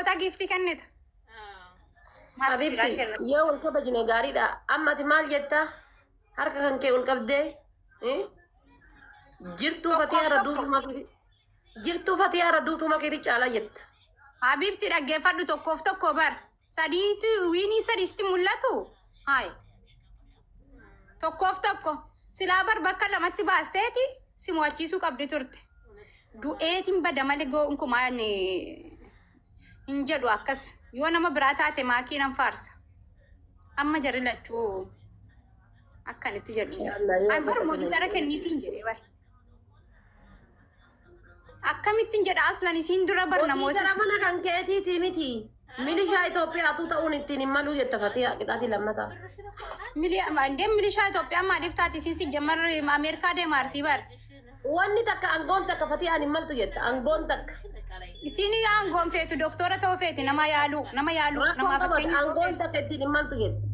Tokkota gifti kennita. حبيبتي يا والكبج نجاري دا أما تمال جتا حركة كان كي والكبدة إيه جرتو فتيا ردوت ما كذي جرتو فتيا ردوت ما كذي على جت Habibti dhaggeeffadhu tokkoof tokko bar. Sadiitu wiinii sadiisti mul'atu. Hayi. Tokkoof tokko. Silaa bar bakka lamatti baasteeti si mo'achiisuu qabdi turte. Du'eetiin bada malee goonkumaa hin jedhu akkas. Yoo nama biraa taate maakii nan faarsa. Amma jarri lachuu akkanitti jedhu. Ay bar mootara kenniifi hin jedhee bar. Akkamittiin jedha aslan isiin dura bar namoota. Mootara mana kan keetiiti miti. Milishaa Itoophiyaa tu ta'uun ittiin hin maluu jetta Fatiyaa qixaati lammataa. Milishaa Itoophiyaa maaliif taati isiin si jammar Ameerikaa deemaartii bar. Wanni takka aangoon takka Fatiyaan hin maltu jetta aangoon takka. Isiin aangoon feetu doktora ta'uu feeti nama yaalu nama fakkeenya. Aangoon takka ittiin hin maltu jetta.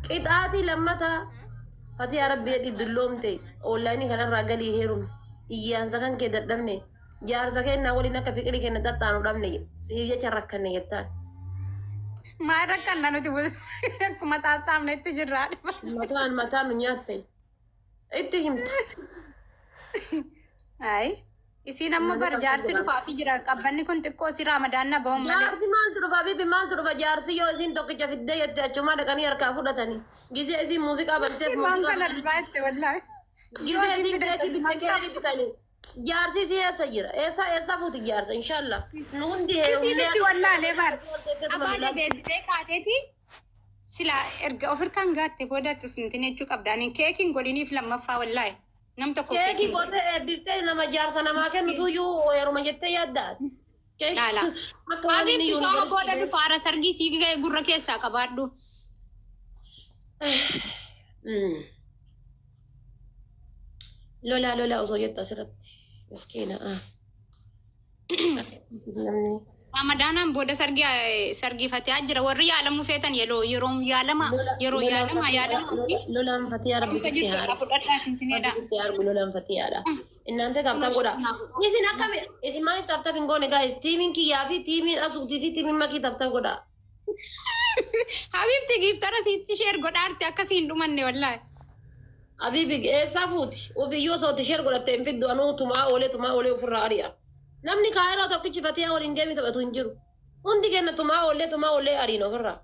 Qixaati lammataa Fatiyaa Rabbii dulloomte oonlaayinii kanarraa galii heerume. Iyyaansa kan kee dadhabne. Jaarsa kennaa waliin akka fiqirii kenna tattaanu dhabne siif jecha rakkanne jettaan. Maal rakkanna nuti akkuma taataamnetti jirraa. Mataan nu nyaatte. Itti himta. Ayi. Isiin amma bar jaarsi dhufaafi jira qabbanni kun xiqqoo si ramadaanna ba'uun malee. Jaarsi maaltu dhufa bibi maaltu dhufa jaarsi yoo isiin tokkicha fiddee jette achumaa dhaqanii harkaa fudhatanii. Gizee isiin muuziqaa balteef muuziqaa. Gizee isiin keekii bittee keekii bitanii. Jaarsi si eessa jira? Eessa fuuti jaarsa inshallah. Nu hundi heerumne wallaalee bar. Abaada beesitee kaateeti sila erga ofirkaan gaatte boodatti sintin jechuu qabdaanii keekiin godhiniif lammaffaa wallaahi. Nam tokko keekii gootee eebbiftee nama jaarsa namaa kennituyyuu heeruma jettee yaaddaati. Laala. Habiibti sooma booda dhufaara sargii sii gurra keessaa qabaadhu. Lola osoo jetta asirratti miskiina. Ramadaanaan booda sargiifatee jira warri yaalamu feetan yeroo yaalama. Lolaan Fatiyaa Rabbi sitti hargu lolaan Fatiyaadha. Innante taphatan godha. Isin akkami isin maaliif taphatan hin goone gaa'is tiimiin kiyyaa fi tiimiin asuutii fi tiimiin makii taphatan godha. Habiibti giiftara siitti sheer godhaarti akkasiin dhumanne wallaahi. Habiibi eessaa fuuti ofiyyoo sooti sheer godhattee hin fiddu anuu tumaa oolee ofirraa ari'a. Namni kaayiroo tokkichi Fatiyaa waliin deemi taphatu hin jiru. Hundi kenna tumaa oolee ariin ofirraa.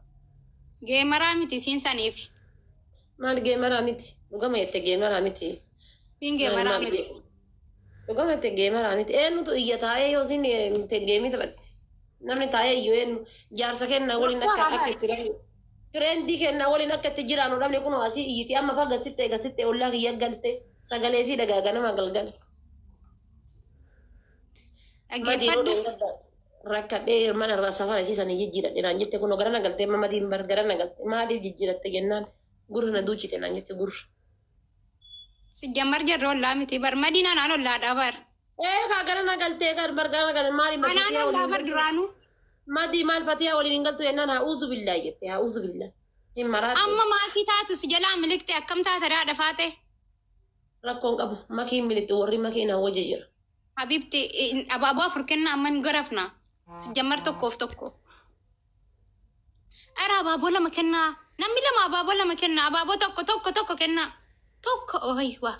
Geemaraa miti siin saniif. Maal geemaraa miti? Dhugama jette geemaraa miti. Siin geemaraa miti. Dhugama jette geemaraa miti. Eenyutu iyya taa'ee yoo siin geemii taphatti. Namni taa'ee iyyuu eenyu jaarsa kennaa waliin akka itti jiran. Fireendii kennaa waliin akka itti jiraanu dhabne kun asii iyyiti amma faa gasittee ollaa kiyya galte sagalee sii dhagaaga nama galgala. Rakkadhee mana irraa safara isiisanii jijjiiradhe naan jette kun gara nagaltee mamadiin bar gara nagalte maaliif jijjiiratte jennaan gurra na duuchite naan jette gurra. Sijammar jarra ollaa miti bar madiinaan aan ollaadha bar. Kaa gara nagaltee bar gara nagalte maali anaan ollaa bar duraanuu. Madi maal Fatiyaa waliin hin galtu jennaan haa'uuzu billaa jette haa'uuzu billaa. Hin maraate. Amma maakii taatu si jalaa miliqte akkam taata raadha faate. Rakkoon qabu makiin miliqte warri makiin hawwaje jira. Habibti abaaboo afur kennaa amman garafna. Sijammar tokkoof tokko. Ara abaaboo lama kennaa. Namni lama abaaboo lama kennaa. Abaaboo tokko kennaa. Tokko waa.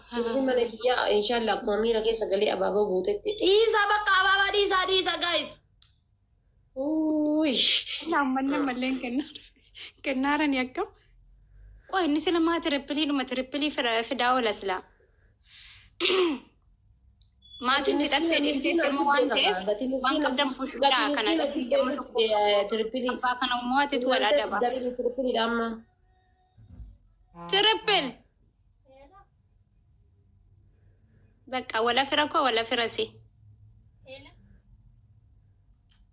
Mana kiyyaa inshallah akkuma miira keessa galee abaaboo guutetti. Dhiisa bakka abaabaa dhiisa guys. Uy. Nammanne malleen kennaarani akkam. Qoy inni sila maa tirippilii fidaa oola silaa. Maatiin fixattee dhiiftee firma waan ta'eef waan qabdan fuushuudhaa kana abbaa kana uummaatitu wal adaba. Tirippil. Bakka wala fira koo wala fira si.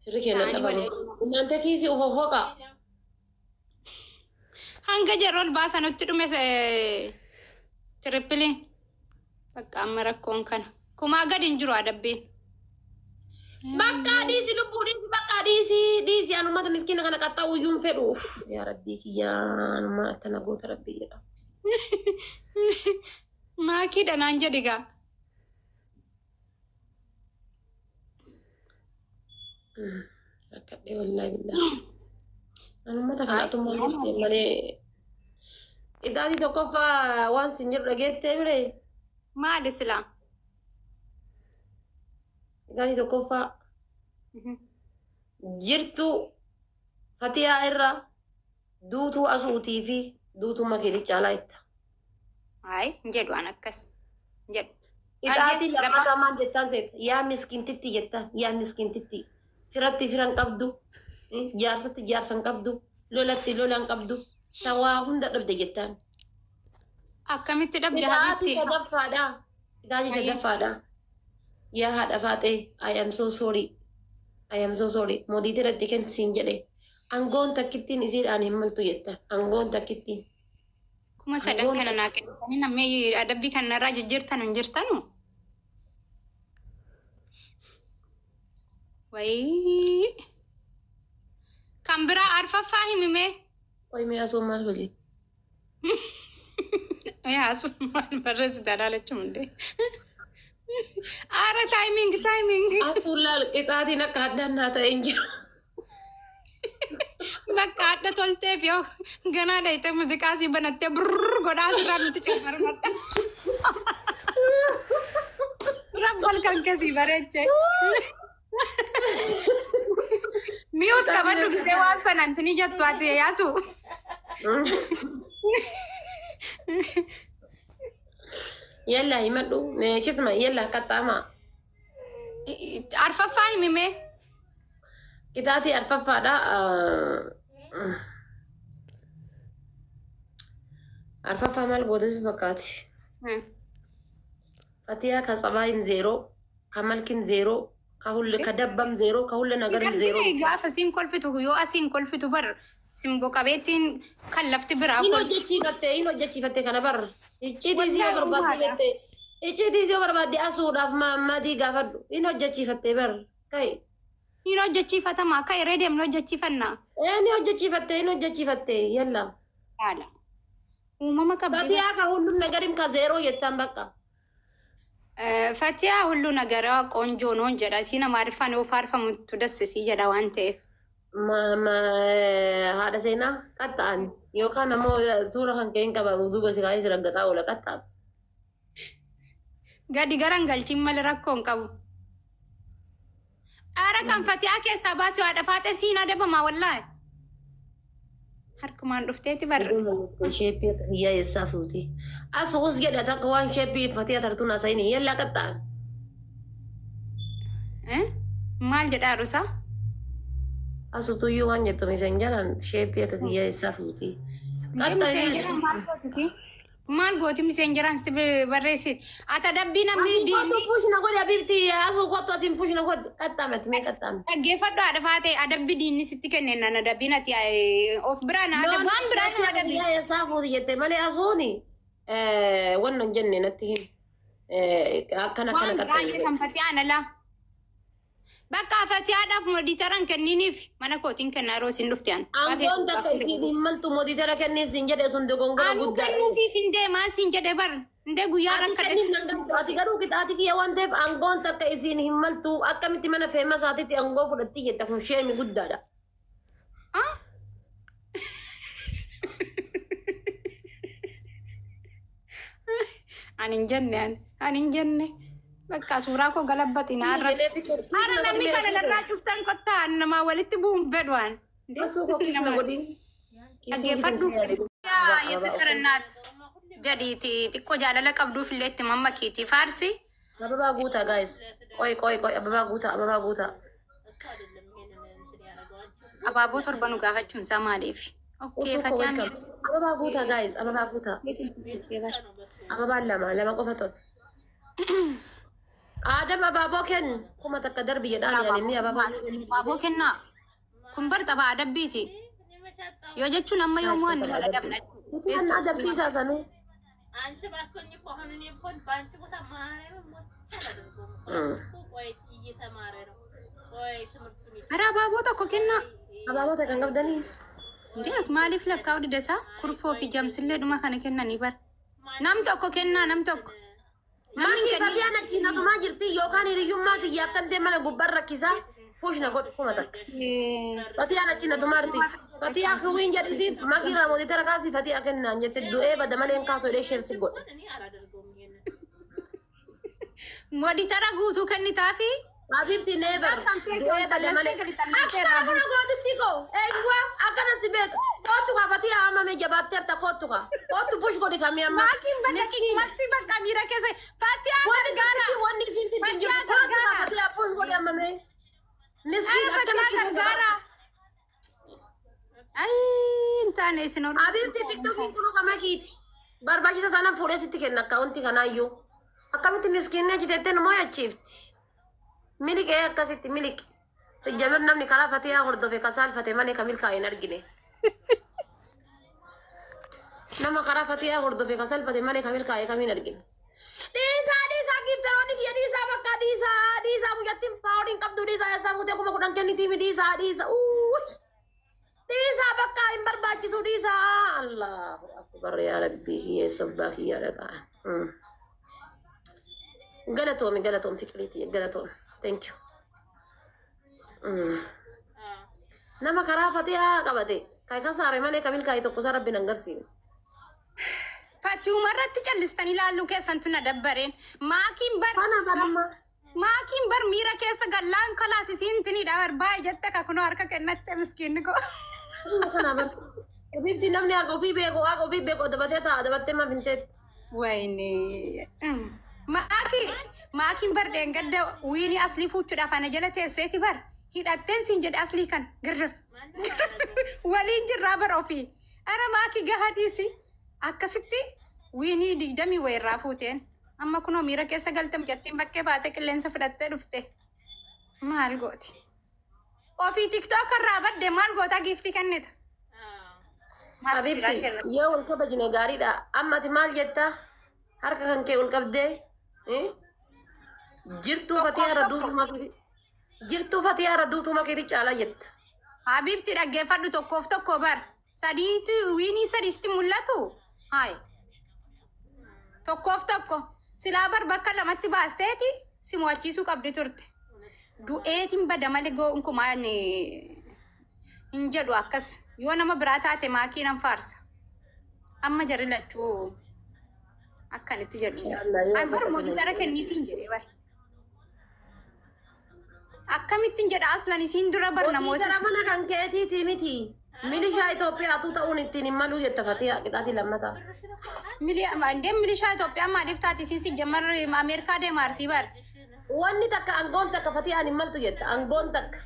Firri keenya qabani. እናንተ kiisi hohoqa. Hanga jarol baasanutti dhume tirippiliin. Bakka amma rakkoon kana. Kumaa gadi hin jiru adabbiin. Bakka dhiisi lubbuu bakka dhiisi anumata miskiina kana qaxxaa uyyuun fedhuuf. Yaa rabbii kiyyaa anuma tana goota rabbii jedha. Maakiidha naan jedhi gaa. Rakkadhee wallaahi billaa. Anummata kanatummaa jirti malee. Idaatii tokkoffaa waan sin jedhu dhageettee biree. Maali silaa? Idaatii tokkoffaa jirtu Fatiyaa irra duutuu asuutii fi duutuu makeetii caalaa itta. Ay, jedhu an akkas. Jedhu. Idaatii lammata maal jettaan seeta? Yaa miskiintitti jettaan. Yaa miskiintitti. Firatti firan qabdu. Jaarsatti jaarsan qabdu. Lolatti lolan qabdu. Tawaa hunda dhabde jettaan. Akkamitti dhabde Idaatii sadaffaadha. Idaatii sadaffaadha. Yaa haadha faatee I am so sorry. I am so sorry. Moodiitii irratti kenni siin jedhe. Angoon takkittiin isiidhaan hin maltu jettaan. Angoon takkittiin. Kuma sadan kana naa kennitanii namni adabbii kanarraa jijjiirtan hin jirtanu. Wayii. Kan biraa arfaffaa himime. Qoy mi'a sun maal hojjete? Yaa sun maal barreessi dalaalachuun hundee. Aara taayiming. Asuun laal qixaatiin akka addaan naa ta'e hin jiru. Bakka adda tolteef yoo ganaa dhayitee muuziqaa sii banattee burr godhaa asirraa nuti cimmarmadha. Rabbal kan keessii bareeche. Miyuut qabadhu gisee waan sanatti ni jettu ati yaasu. Yalla himadhu. Chisma yalla qaxxaama. Arfaffaa himime. Qixaatii arfaffaadha. Arfaffaa maal goote si fakkaati? Fatiyaa ka tsabaayin zeeroo, ka malkin zeeroo, ka hulle ka dabbam zeeroo, ka hulle nagarin zeeroo. Gaafa siin kolfitu yoo asiin kolfitu bar simbo qabeetiin kan lafti biraa Hin hojjechiifatte kana bar. Icciitii si yoo barbaadde jette. Icciitii si yoo barbaadde asuudhaaf maatii gaafadhu. Hin hojjechiifatte bar. Kai. Hin hojjechiifatama akka irree deemnu hojjechiifannaa. Ni hojjechiifatte yalla. Haala. Uumama qabdi. Fatiyaa ka hullum nagarim ka zeeroo jettaan bakka. Fatiyaa hulluu nagaraa qoonjoo noon jedha. Siin amaariffaan yoo faarfamutu dassisii jedha waan ta'eef. Haadha seenaa qaxxa'an yookaan ammoo suura kan ka'een qaba duuba si kaa'ee si raggataa oola qaxxa'an. Gadi garan galchiin malee rakkoo hin qabu. Aara kan Fatiyaa keessaa baasii haadha faatee siin adabamaa wallaahi. Harkumaan dhufteeti barra. Sheeppii akka hiyyaa eessaa fuuti. Asuus jedha takka waan sheeppii Fatiyaa tartuun haasa'ini yallaa qaxxa'an. Maal jedhaa rusaa? Asutuyyuu waan jettu miseen jalaan sheeppii akka hiyyaa eessaa fuuti. Maal gooti miseen jiraan sitti barreessiti. Ata dabbii namni diinni. Pushna godhe abibti asuu kottu asiin pushna godhe qaxxaamatti mee qaxxaame. Dhaggeeffadhu haadha faatee adabbii diinni sitti kenneen nana dabbiin ati of biraan waan biraan adabbii. Yaa eessaa fuuti jette malee asuuni wanna hin jenne natti him. Akkana Waan baay'ee kan Fatiyaan alaa. Bakka Fatiyaadhaaf mooditaran kenniniif mana kootiin kennaa yeroo isin dhuftean. Angoon takka isiin hin maltu mooditara kenniif siin jedhe sun dogongora guddaa. Anu kennuufiif hin deemaa siin jedhe bar. Indee guyyaa rakkadhe. Ati garuu qixaatii kiyya waan ta'eef angoon takka isiin hin maltu akkamitti mana feema isaatiitti angoo fudhattii jetta kun sheemi guddaadha. Ani hin jenne. Bakka suuraa koo galabbatiin arras. Haara namni kana narraa cuftan kottaa namaa walitti bu'uun fedhuun. Asuu kokkisna godhin. Dhaggeeffadhu. Yaa የፍቅር እናት jedhiiti xiqqoo jaalala qabduuf illee itti mammakiiti faarsi. Ababaa guutaa guys. Qoy ababaa guutaa. Abaaboo torba nu gaafachuun isaa maaliif? Okay Fatiyaan. Ababaa guutaa guys. Ababaa guutaa. Ababaan lama qofa tola. Adam abaaboo kennu kuma takka darbi jedhaan yaalinni abaaboo kennaa. Kun bar tapha adabbiiti. Yoo jechuun amma yoomuu ani wal adabna. Waan adabsiisaa sanuu. Ara abaaboo tokko kennaa. Abaaboo takka hin qabdanii. Ndee maaliif lakkaa'u didasaa kurfoo fi jamsillee dhuma kana kennanii bar. Nam tokko kennaa nam tokko. Namni Fatiyaan achiin atumaa jirti yookaan hiriyyummaa tiyya akkan deemana gubbaan rakkisaa. push na godhi kuma takka. Fatiyaa achina tumarti. Fatiyaa kuwiin jedhiti makii raamoti tara kaasii fatiyaa kennaan jette du'ee bada malee kaasoo dhee sheersi godhe. Modi tara guutuu kennitaafi. Habibti never. Du'ee bada malee. Akkana kana gootitti koo. Eegwa akkana si beeka. Kootu kaa fatiyaa haamame jabaatteerta kootu kaa. Kootu push godhi kamii amma. Maakiin badda qixxumatti bakka miira keessa. Fatiyaa gargaara. Wanni isin fitin jiru kootu kaa fatiyaa push godhi haamame. Nisfiin akkana si gargaara. Ay, intaane isin ol. Habibti tiktokiin kunu kama kiiti. Barbaachisa taanaan fuudhee sitti kenna akkaawunti kanaayyuu. Akkamitti miskiinni ajiteettee nu mo'achiifti. Miliqee akkasitti miliqi. Sijjamir namni karaa fatiyaa hordofe kasaalfate malee ka milkaa'e hin argine. Nama karaa fatiyaa hordofe kasaalfate malee ka milkaa'e kam hin argine. Dhiisaa giiftaroonni kiyya dhiisaa bakka dhiisaa muyyattiin paawuriin qabdu dhiisaa eessaa fuutee kuma kudhan kennitiimi dhiisaa. Dhiisaa bakka hin barbaachisu dhiisaa. Allahu akbar yaa rabbii kiyya sobbaa kiyya dhaqaa. Galatoom fiqiriiti galatoom. Thank you. Nama karaa fatiyaa qabate kai kasaare malee kamil kai tokko isaa rabbiin agarsiine. Fatiuma irratti callistanii ilaaluu keessantu na dabbareen. Maakiin bar miira keessa gallaan kalaasisiin tinidha baay'ee jette ka kunoo harka kennatte miskiinni koo. Kana bar. Bifti namni haqa ofii beeku dabatee ta'a dabattee ma finteetti. Wayne. Maakiin bar deengadda wiini aslii fuuchuudhaaf ana jala teesseeti bar. Hidhatteen siin jedhe aslii kan girrif. Waliin jirraa bar ofii. Ara maakii gahaa dhiisi. Akkasitti wiinii 20 wayirraa fuuteen. Amma kunoo miira keessa galtam jettiin bakkee baatee qilleensa fudhattee dhufte. Maal gooti? Ofii tiktook irraa badde maal goota giiftii kennita? Habibti yoo wal kabajne gaariidha. Ammati maal jetta? Harka kan kee ol qabdee jirtuu fatiyaa duutuma keeti caalaa jetta. Habibti dhaggeeffadhu tokkoof tokko bar. Sadiitu wiinii sadiisti mul'atu. Haay. Tokkoof tokko. Silaa bar bakka lamatti baasteeti si mo'achiisuu qabdi turte. Du'eetiin bada malee gonkumaa hin jedhu akkas. Yoo nama biraa taate maakii nan faarsa. Amma jarri lachuu akkanitti jedhu. Bar mootara kenniifiin jedhee bar. Akkamittiin jedha aslan isiin dura bar namoota. Hojii mana kan keetiiti miti. Milishaa Itoophiyaatu ta'uun ittiin hin maluu jetta fatiyaa qixaatii lammataa. Milishaa Itoophiyaa maaliif taati isiin jammar Ameerikaa deemaartii bar. Wanni takka aangoon takka fatiyaan hin maltu jetta aangoon takka.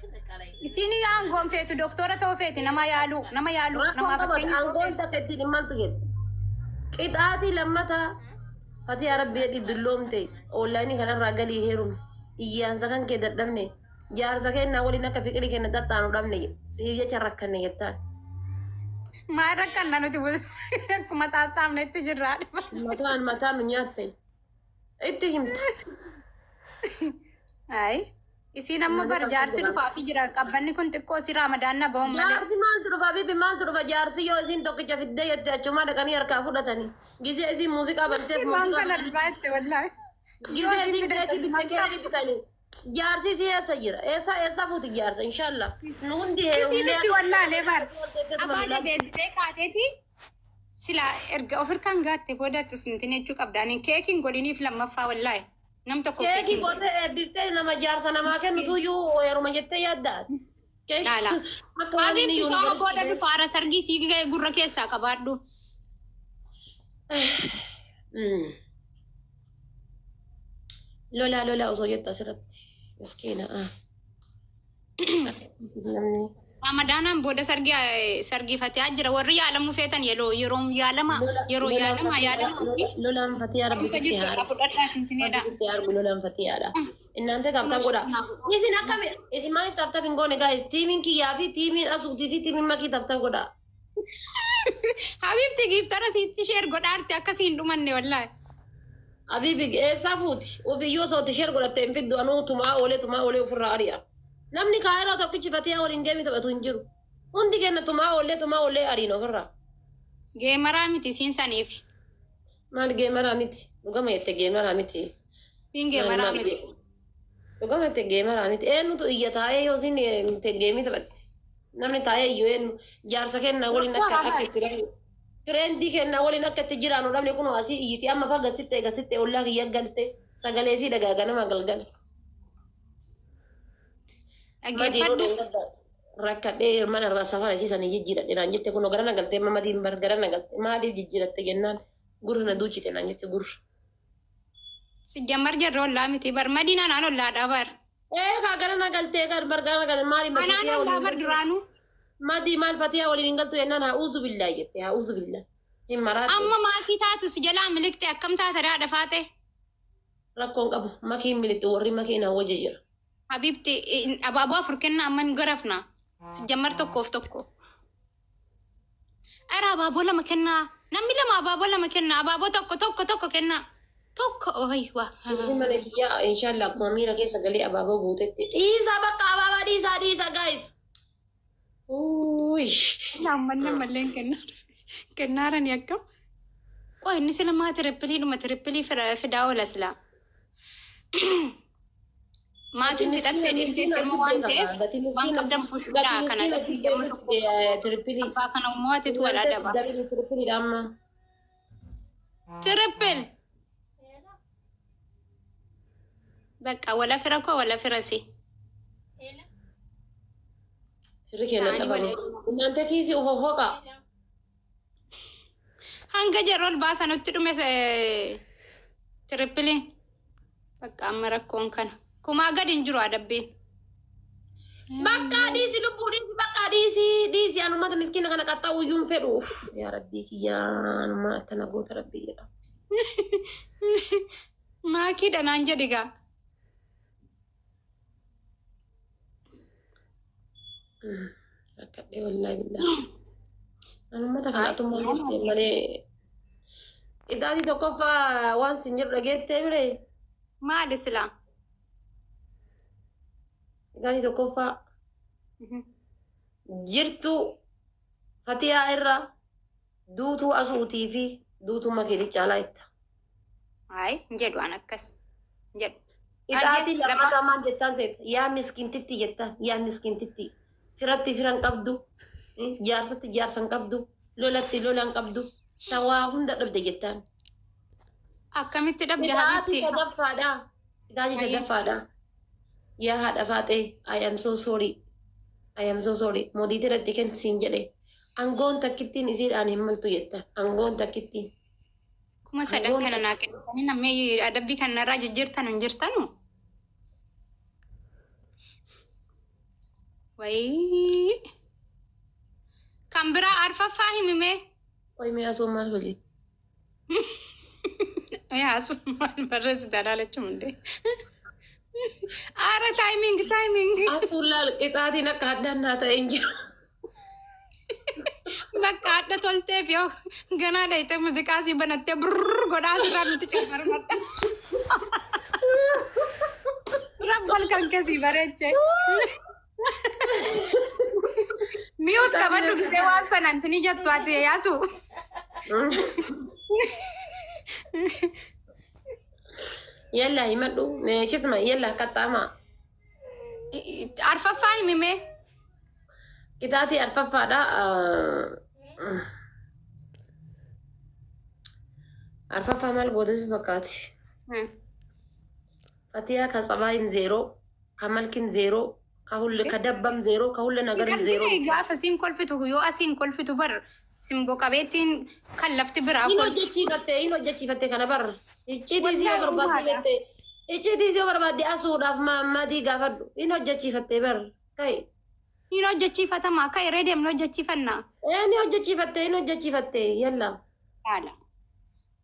Isiin aangoon feetu doktora ta'uu feeti nama yaalu nama fakkeenya. Aangoon takka ittiin hin maltu jetta. Qixaatii lammataa fatiyaa rabbii dulloomte oonlaayinii kanarraa galii heerume. Iyyaansa kan kee dadhabne. Jaarsa kennaa waliin akka fiqirii kenna xaxxaanu dhabne siif jecha rakkanne jettaan. Maal rakkanna nuti akkuma xaaxaamnetti jirraa. Mataan nu nyaatte. Itti himta. Ayi. Isiin amma bar jaarsi dhufaafi jira qabbanni kun xiqqoo si ramadaanna ba'uun malee. Jaarsi maaltu dhufa bibi maaltu dhufa jaarsi yoo isiin tokkicha fiddee jette achumaa dhaqanii harkaa fudhatanii. Gizee isiin muuziqaa banteef muuziqaa. Gizee isiin keekii bittee keekii bitanii. Jaarsi si eessa jira? Eessa fuuti jaarsa inshallah. Nu hundi Isiinitti wallaalee bar. Abaala beessitee kaateeti. Sila erga ofirkaan gaatte boodaatti sintin jechuu qabdaanii keekiin godhiniif lammaffaa wallaahe. Nam tokko keekii gootee eebbiftee nama jaarsa namaa kennituyyuu heeruma jettee yaaddaati. Laala. Habibti soo booda dhufa haara sargii sii gurra keessaa qabaadhu. Lola osoo jetta asirratti. Miskiina. Ramadaanaan booda sargiifatee jira. Warri yaalamu feetan yeroo yaalama. Lolaan fatiyaa rabbi sitti haadha. Lolaan fatiyaadha. Innaan ta'e taphatan godha. Isin akkami? Isin maaliif taphatan hin goone gaa'is? Tiimiin kiyyaa fi tiimiin asuutii fi tiimiin makii taphatan godha. Habibti giiftara siitti sheer godhaarti akkasiin dhumanne wallaahi. Habibi eessaa fuuti? Ofiyyoo sooti sheer godhattee hin fiddu anuu tumaa oolee ofirraa ari'a. Namni kaayiroo tokkichi fatiyaa waliin deemi taphatu hin jiru. Hundi kenna tumaa oolee ariin ofirraa. Geemaraa miti siin saniif. Maal geemaraa miti? Dhugama jette geemaraa miti. Siin geemaraa miti. Dhugama itti geemara miti. Eenyutu iyya taa'ee yoo isin itti geemii taphatti. Namni taa'ee iyyuu eenyu jaarsa kennaa waliin akka itti rafu. Fireendii kennaa waliin akka itti jiraanu dhabne kun asii iyyiti amma fa'a gasitte ollaa kiyya galte sagalee isii dhagaa ganama galgala. Dhaggeeffadhu. Rakkadhee mana irraa safara isiisanii jijjiiradhe naan jette kun gara na galtee mamadiin bar gara na galte maaliif jijjiiratte jennaan gurra na duuchite naan jette gurra. Sijjammar jarra ollaa miti bar madiina naan ollaadha bar. Kaa gara na galtee bar gara na galte maaliif Anaan ollaa bar duraanuu. Madii maal fatiyaa waliin hin galtu jennaan haa uzu billaa jette haa uzu billaa. Hin maraate. Amma maakii taatu si jalaa miliqte akkam taate haadha faate. Rakkoon qabu makiin miliqte warri makiin hawwaje jira. Habibti abaaboo afur kennaa amman garafna. Sijjammar tokkoof tokko. Ara abaaboo lama kennaa. Namni lama abaaboo lama kennaa. Abaaboo tokko kennaa. Tokko ooyi waa. Mana kiyyaa inshaallah akkuma miira keessa galee abaaboo guutetti. Dhiisa bakka abaabaa dhiisa guys. Uish. Malleen kennaarani akkam. Qoy inni sila maa tirippilii fidaa oola silaa. Maatiin fixattee dhiiftee immoo waan ta'eef waan qabdan fuushuudhaa kana abbaa kana uummaatitu wal adaba. Tirippil. Bakka wala fira koo wala fira si. Firri keenya qabamu. Inaante kiisi hohoqa. Hanga jarrool baasanutti dhume tirippiliin. Bakka amma rakkoon kana. Kumaa gadi hin jiru adabbiin. Bakka dhiisi lubbuu dhiisi bakka dhiisi anumata miskiina kana qaxxaa uyyuun fedhuuf. Yaa rabbii kiyyaa anuma tana goota rabbii jedha. Maakiidha naan jedhi gaa. Rakkadhee wallaahi billaa. Anumata kanatu maal malee. Idaatii tokkoffaa waan sin jedhu dhageettee biree. Maali silaa? Idaatii tokkoffaa jirtu fatiyaa irra duutuu asuutii fi duutuu makiitii caalaa itta. Ay, jedhu an akkas. Jedhu. Idaatii lamaan jettaan seeta. Yaa miskiintitti jettaan. Yaa miskiintitti. Firatti firan qabdu. Jaarsatti jaarsan qabdu. Lolatti lolan qabdu. Tawaa hunda dhabde jettaan. Akkamitti dhabde Idaatii sadaffaadha. Idaatii sadaffaadha. Yaa haadha faatee I am so sorry. Moodiitii irratti kensiin jedhe. Angoon takkittiin isiidhaan hin maltu jettaan. Angoon takkittiin. Kuma sadan kana naa kennitanii namni adabbii kanarraa jijjiirtan hin jirtanu. Wayii. Kan biraa arfaffaa himimee. Oyi asoo maal hojii? Asoo maal barreessitaa laalachuun hundee. Ara timing. Asuun laal qixaatiin akka addaan naa ta'e hin jiru. Bakka adda tolteef yoo ganaa dhayitee muuziqaa sii banattee burr godhaa asirraa nuti cimmarmadha. Rabbal kan keessii bareeche. Mi'uut qabadhu gisee waan sanaan tini jettu ati yaasu. Yalla himadhu chisma yalla qaxxaama. Arfaffaa himimee. Qixaatii arfaffaadha. Arfaffaa maal goote si fakkaati? Fatiyaa ka tsabaayin zeeroo, ka malkin zeeroo, ka dabbam zeeroo, ka hulla nagarin zeeroo. Gaafa siin kolfitu yoo asiin kolfitu bar simbo qabeettiin kan lafti biraa Hin hojjechiifatte kana bar. Icciitii yoo barbaadde asuudhaaf madii gaafadhu. Hin hojjechiifatte bar. Kai. Hin hojjechiifatamaa kai reedeem hin hojjechiifannaa. Ni hojjechiifatte yalla. Haala.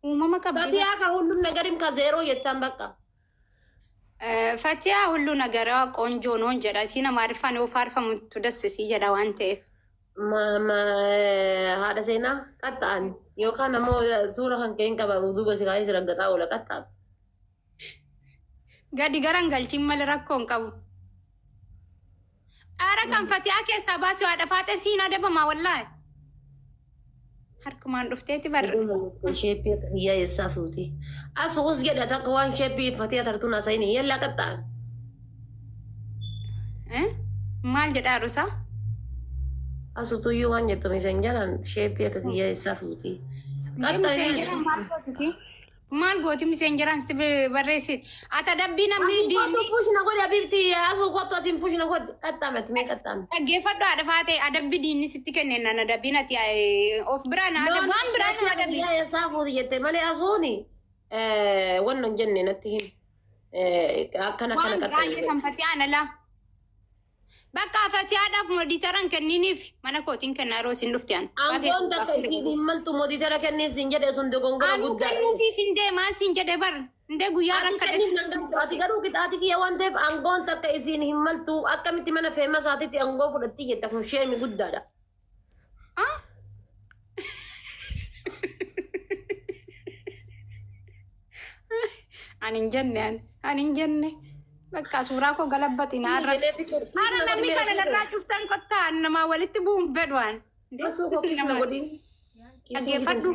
Uumama qabdi. Fatiyaa ka hullum nagarin ka zeeroo jettaan bakka. Fatiyaa hulluu nagaraa qoonjoo noon jedha. Siin amaariffaan yoo faarfamutu dassisii jedha waan ta'eef. Haadha seenaa qaxxa'an yookaan ammoo suura kan ka'in qaba duuba si kaa'ee si raggataa oola qaxxa'an. Gadi garan galchiin malee rakkoon qabu. Aara kan fatiyaa keessaa baasii haadha faatee siin adabamaa wallaahi. Harkumaan dhufteeti barra. Sheeppii akka hiyyaa eessaa fuuti. Asuus jedha takka waan sheeppii fatiyaa tartuun asayini yallaa qaxxa'an. Maal jedhaa rusa? Asutuyyuu waan jettu misenjaran sheeppii akka kiyya isaa fuutii. Maal gooti misenjaran sitti barreessiti? Ata dabbii namni diinni. Pushina godhe abibti asuu kottu asin pushina godhe qaxxaamatti mee qaxxaame. Dhaggeeffadhu haadha faate adabbi diinni sitti kenneen nana dabbiin ati of biraan adabbi waan biraan adabbi. Kiyya isaa fuuti jette malee asuuni wannan jenne natti him. Akkana kana qaxxaame. Waan biraan sanfatti aanalaa. Bakka fatiyaadhaaf moditaran kenniniif mana kootiin kennaa yeroo isin dhufte aan. Angoon takka isiin hin maltu moditara kenniif sin jedhe sun dogongora guddaa. Anu kennuufiif hin deemaa sin jedhe bar. Hindee guyyaa rakkadhe. Ati garuu qixaati kiyya waan ta'eef angoon takka isiin hin maltu akkamitti mana feema isaatitti angoo fudhatti jetta kun sheemi guddaadha. Ani hin jenne. Bakka suuraa koo galabbatiin arras. Haara namni kana irraa cuftan kottaan nama walitti bu'uun fedhu waan. Masuu koo kisma godhin. Dhaggeeffadhu.